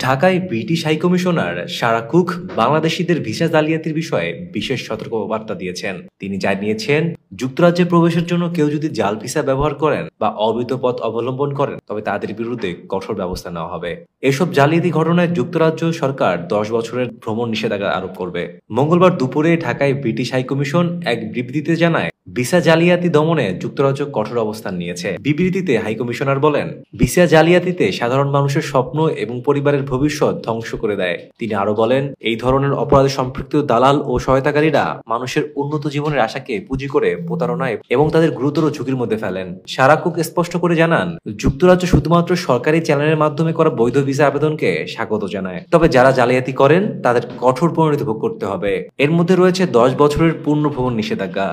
ঢাকায় British high commissioner সারা cook বাংলাদেশিদের visa জালিয়াতির বিষয়ে বিশেষ সতর্কবার্তা দিয়েছেন। তিনি জানিয়েছেন, যুক্তরাজ্যে প্রবেশের জন্য কেউ যদি জাল ভিসা ব্যবহার করেন বা অবৈধ পথ অবলম্বন করেন তবে তাদের বিরুদ্ধে কঠোর ব্যবস্থা নেওয়া হবে। এসব জালিয়াতি ঘটনায় যুক্তরাজ্য সরকার ১০ বছরের ভ্রমণ নিষেধাজ্ঞা আরোপ করবে। মঙ্গলবার দুপুরে ঢাকায় ব্রিটিশ হাইকমিশন এক বিবৃতিতে জানায়, ভিসা জালিয়াতি দমনে যুক্তরাজ্য কঠোর অবস্থান নিয়েছে। বিবৃতিতে হাইকমিশনার বলেন, ভিসা জালিয়াতিতে সাধারণ মানুষের স্বপ্ন এবং পরিবারের ভবিষ্যৎ ধ্বংস করে দেয়। তিনি আরো বলেন, এই ধরনের অপরাধে সম্পৃক্ত দালাল ও সহায়তাকারীরা মানুষের উন্নত জীবনের আশাকে পুঁজি করে প্রতারণায় এবং তাদের গুরুতর ঝুঁকির মধ্যে ফেলেন। সারা কুক স্পষ্ট করে জানান, যুক্তরাজ্য শুধুমাত্র সরকারি চ্যানেলের মাধ্যমে করা বৈধ ভিসা আবেদনকে স্বাগত জানায়, তবে যারা জালিয়াতি করেন তাদের কঠোর পরিণতি ভোগ করতে হবে। এর মধ্যে রয়েছে ১০ বছরের পূর্ণ ভ্রমণ নিষেধাজ্ঞা।